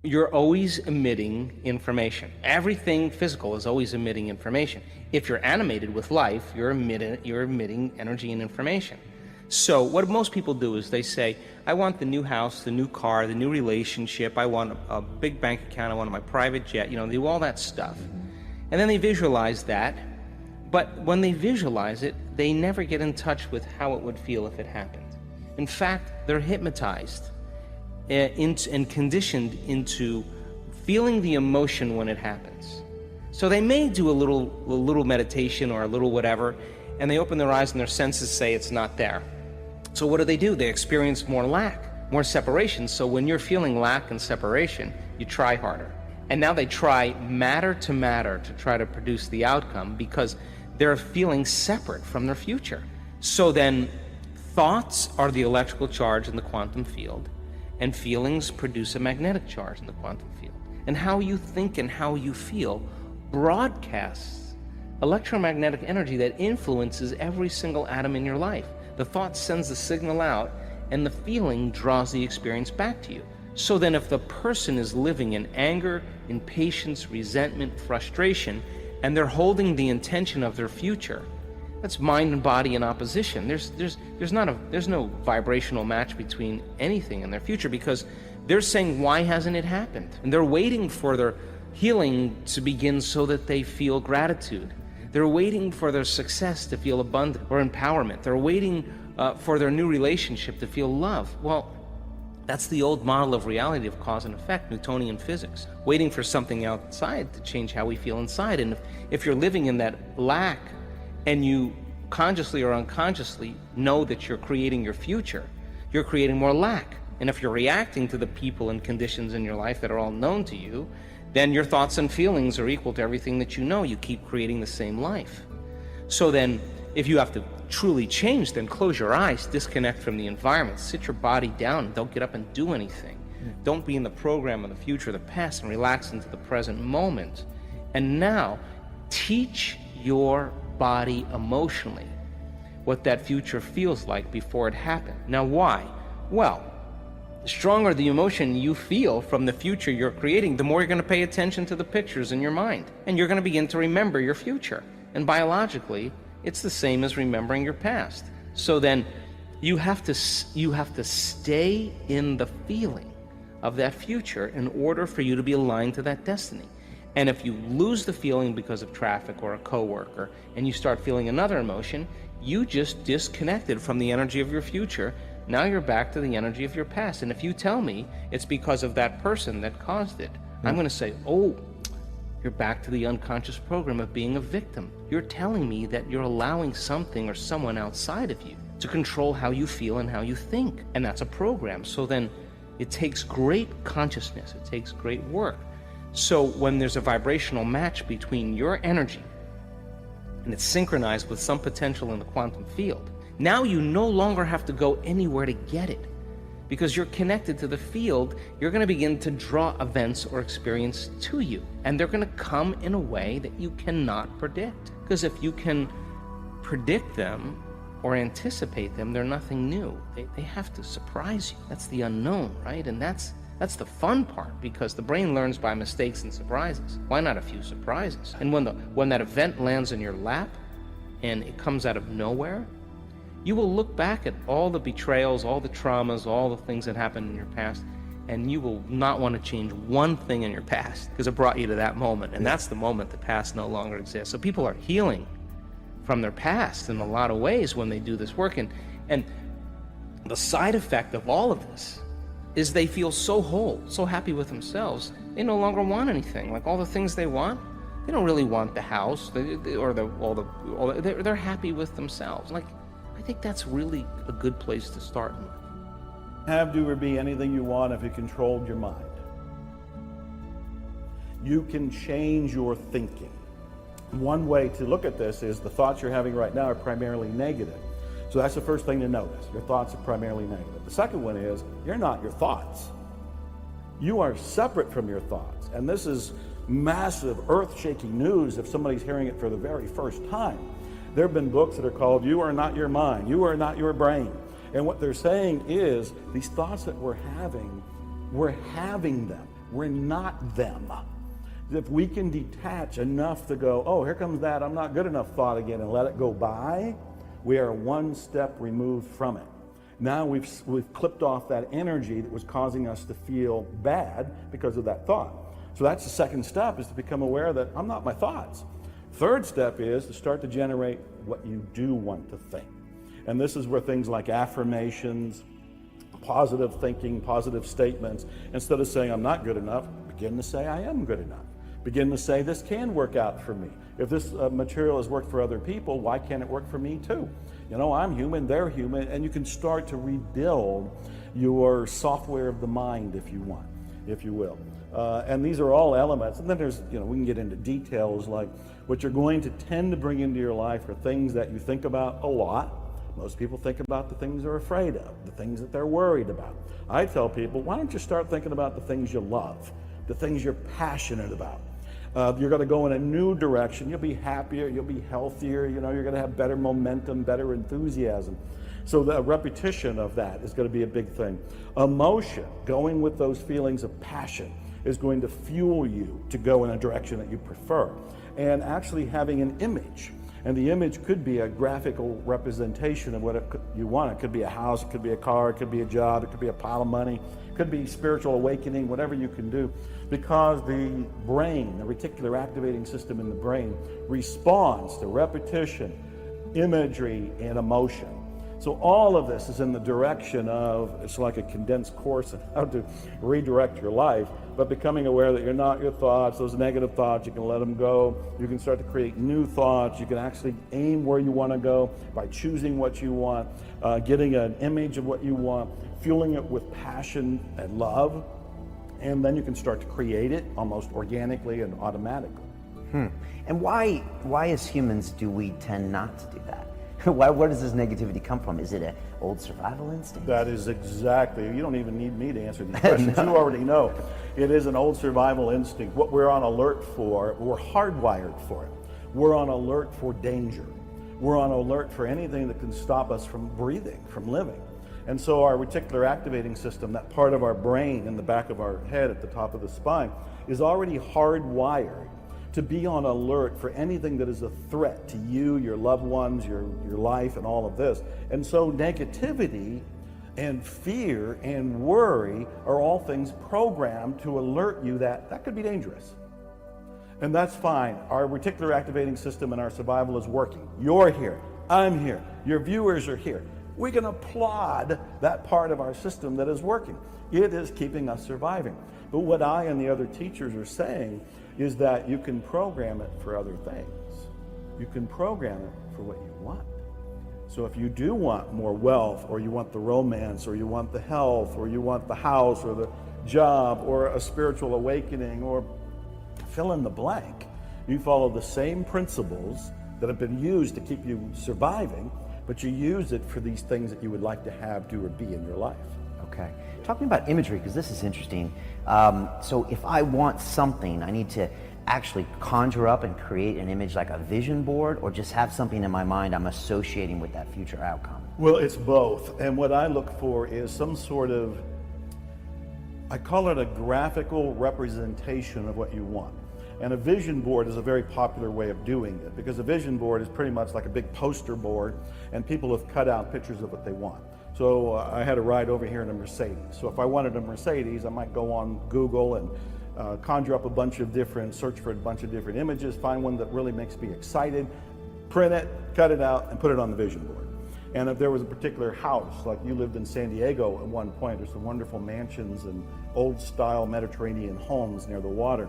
You're always emitting information. Everything physical is always emitting information. If you're animated with life, you're emitting energy and information. So what most people do is they say, I want the new house, the new car, the new relationship, I want a big bank account, I want my private jet, they do all that stuff. And then they visualize that, but when they visualize it, they never get in touch with how it would feel if it happened. In fact, they're hypnotized and conditioned into feeling the emotion when it happens. So they may do a little meditation or a little whatever, and they open their eyes and their senses say it's not there. So what do? They experience more lack, more separation. So when you're feeling lack and separation, you try harder. And now they try matter to matter to try to produce the outcome because they're feeling separate from their future. So then thoughts are the electrical charge in the quantum field, and feelings produce a magnetic charge in the quantum field. And how you think and how you feel broadcasts electromagnetic energy that influences every single atom in your life. The thought sends the signal out, and the feeling draws the experience back to you. So then if the person is living in anger, impatience, resentment, frustration, and they're holding the intention of their future, that's mind and body in opposition. There's no vibrational match between anything in their future because they're saying, why hasn't it happened? And they're waiting for their healing to begin so that they feel gratitude. They're waiting for their success to feel abundant or empowerment. They're waiting for their new relationship to feel love. Well, that's the old model of reality of cause and effect, Newtonian physics, waiting for something outside to change how we feel inside. And if you're living in that lack and you consciously or unconsciously know that you're creating your future, you're creating more lack. And if you're reacting to the people and conditions in your life that are all known to you, then your thoughts and feelings are equal to everything that you know. You keep creating the same life. So then, if you have to truly change, then close your eyes, disconnect from the environment, sit your body down, and don't get up and do anything. Don't be in the program of the future, the past, and relax into the present moment. And now, teach your body emotionally what that future feels like before it happened. Now, why? Well, the stronger the emotion you feel from the future you're creating, the more you're going to pay attention to the pictures in your mind. And you're going to begin to remember your future. And biologically, it's the same as remembering your past. So then you have to stay in the feeling of that future in order for you to be aligned to that destiny. And if you lose the feeling because of traffic or a coworker and you start feeling another emotion, you just disconnected from the energy of your future. Now you're back to the energy of your past. And if you tell me it's because of that person that caused it, I'm going to say, oh, you're back to the unconscious program of being a victim. You're telling me that you're allowing something or someone outside of you to control how you feel and how you think. And that's a program. So then it takes great consciousness. It takes great work. So when there's a vibrational match between your energy and it's synchronized with some potential in the quantum field, now you no longer have to go anywhere to get it. Because you're connected to the field, you're going to begin to draw events or experience to you. And they're going to come in a way that you cannot predict. Because if you can predict them or anticipate them, they're nothing new. They have to surprise you. That's the unknown, right? And that's the fun part, because the brain learns by mistakes and surprises. Why not a few surprises? And when that event lands in your lap and it comes out of nowhere, you will look back at all the betrayals, all the traumas, all the things that happened in your past, and you will not want to change one thing in your past because it brought you to that moment. And that's the moment the past no longer exists. So people are healing from their past in a lot of ways when they do this work. And the side effect of all of this is they feel so whole, so happy with themselves, they no longer want anything. Like all the things they want, they don't really want the house, they're happy with themselves. Like, I think that's really a good place to start in life. Have, do, or be anything you want if you controlled your mind. You can change your thinking. One way to look at this is the thoughts you're having right now are primarily negative. So that's the first thing to notice. Your thoughts are primarily negative. The second one is you're not your thoughts. You are separate from your thoughts. And this is massive, earth-shaking news if somebody's hearing it for the very first time. There have been books that are called You Are Not Your Mind, You Are Not Your Brain. And what they're saying is these thoughts that we're having them. We're not them. If we can detach enough to go, oh, here comes that I'm not good enough thought again, and let it go by, we are one step removed from it. Now we've clipped off that energy that was causing us to feel bad because of that thought. So that's the second step, is to become aware that I'm not my thoughts. Third step is to start to generate what you do want to think. And this is where things like affirmations, positive thinking, positive statements, instead of saying I'm not good enough, begin to say I am good enough. Begin to say this can work out for me. If this material has worked for other people, why can't it work for me too? You know, I'm human, they're human, and you can start to rebuild your software of the mind, if you want, if you will. And these are all elements. And then there's, we can get into details like what you're going to tend to bring into your life are things that you think about a lot. Most people think about the things they're afraid of, the things that they're worried about. I tell people, why don't you start thinking about the things you love, the things you're passionate about. You're going to go in a new direction. You'll be happier, you'll be healthier, you're going to have better momentum, better enthusiasm. So the repetition of that is going to be a big thing. Emotion, going with those feelings of passion, is going to fuel you to go in a direction that you prefer. And actually having an image. And the image could be a graphical representation of what you want. It could be a house, it could be a car, it could be a job, it could be a pile of money, it could be spiritual awakening, whatever you can do. Because the brain, the reticular activating system in the brain, responds to repetition, imagery, and emotion. So all of this is in the direction of, it's like a condensed course on how to redirect your life, but becoming aware that you're not your thoughts, those negative thoughts, you can let them go. You can start to create new thoughts. You can actually aim where you want to go by choosing what you want, getting an image of what you want, fueling it with passion and love, and then you can start to create it almost organically and automatically. And why as humans do we tend not to do that? Where does this negativity come from? Is it an old survival instinct? That is exactly, you don't even need me to answer these questions. No. You already know. It is an old survival instinct. What we're on alert for, we're hardwired for it. We're on alert for danger. We're on alert for anything that can stop us from breathing, from living. And so our reticular activating system, that part of our brain in the back of our head at the top of the spine, is already hardwired to be on alert for anything that is a threat to you, your loved ones, your life, and all of this. And so negativity and fear and worry are all things programmed to alert you that that could be dangerous. And that's fine. Our reticular activating system and our survival is working. You're here, I'm here, your viewers are here. We can applaud that part of our system that is working. It is keeping us surviving. But what I and the other teachers are saying is that you can program it for other things. You can program it for what you want. So if you do want more wealth, or you want the romance, or you want the health, or you want the house, or the job, or a spiritual awakening, or fill in the blank, you follow the same principles that have been used to keep you surviving, but you use it for these things that you would like to have, do, or be in your life. Okay. Talking about imagery, because this is interesting. So if I want something, I need to actually conjure up and create an image like a vision board, or just have something in my mind I'm associating with that future outcome? Well, it's both. And what I look for is some sort of, I call it a graphical representation of what you want. And a vision board is a very popular way of doing it, because a vision board is pretty much like a big poster board, and people have cut out pictures of what they want. So I had a ride over here in a Mercedes. So if I wanted a Mercedes, I might go on Google and conjure up a bunch of different, search for a bunch of different images, find one that really makes me excited, print it, cut it out, and put it on the vision board. And if there was a particular house, like you lived in San Diego at one point, there's some wonderful mansions and old style Mediterranean homes near the water.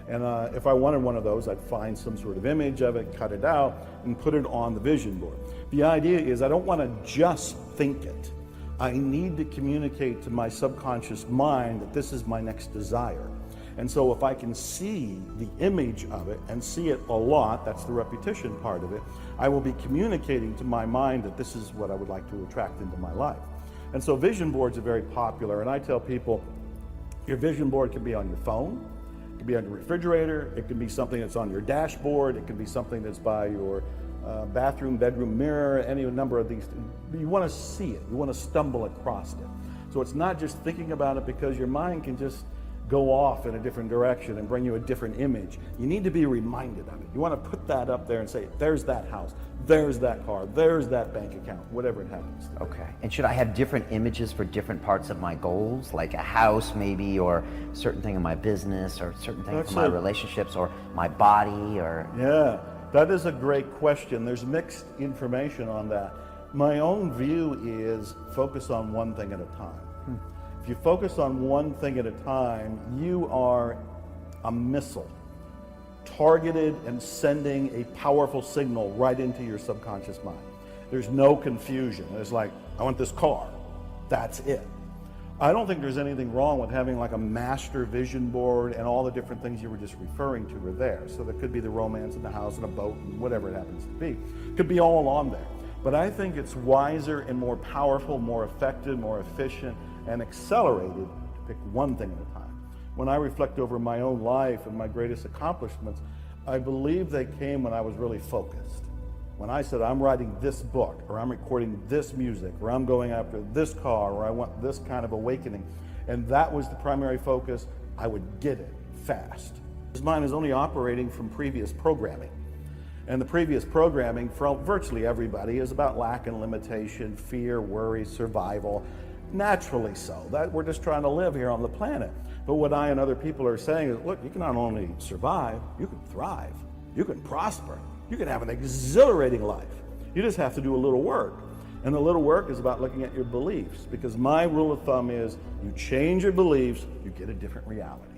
And if I wanted one of those, I'd find some sort of image of it, cut it out, and put it on the vision board. The idea is I don't want to just think it. I need to communicate to my subconscious mind that this is my next desire. And so if I can see the image of it and see it a lot, that's the repetition part of it, I will be communicating to my mind that this is what I would like to attract into my life. And so vision boards are very popular, and I tell people your vision board can be on your phone, it can be on your refrigerator, it can be something that's on your dashboard, it can be something that's by your bathroom, bedroom mirror, any number of these. You want to see it, you want to stumble across it. So it's not just thinking about it, because your mind can just go off in a different direction and bring you a different image, you need to be reminded of it. You want to put that up there and say, there's that house, there's that car, there's that bank account, whatever it happens to be. Okay. And should I have different images for different parts of my goals, like a house maybe, or certain thing in my business, or certain thing for my relationships, or my body, or? Yeah, that is a great question. There's mixed information on that. My own view is focus on one thing at a time. If you focus on one thing at a time, you are a missile targeted and sending a powerful signal right into your subconscious mind. There's no confusion. It's like, I want this car. That's it. I don't think there's anything wrong with having like a master vision board and all the different things you were just referring to are there. So there could be the romance in the house and a boat and whatever it happens to be. Could be all on there. But I think it's wiser and more powerful, more effective, more efficient, and accelerated to pick one thing at a time. When I reflect over my own life and my greatest accomplishments, I believe they came when I was really focused. When I said, I'm writing this book, or I'm recording this music, or I'm going after this car, or I want this kind of awakening, and that was the primary focus, I would get it fast. His mind is only operating from previous programming. And the previous programming for virtually everybody is about lack and limitation, fear, worry, survival. Naturally so. That we're just trying to live here on the planet. But what I and other people are saying is, look, you can not only survive, you can thrive, you can prosper, you can have an exhilarating life. You just have to do a little work. And the little work is about looking at your beliefs, because my rule of thumb is you change your beliefs, you get a different reality.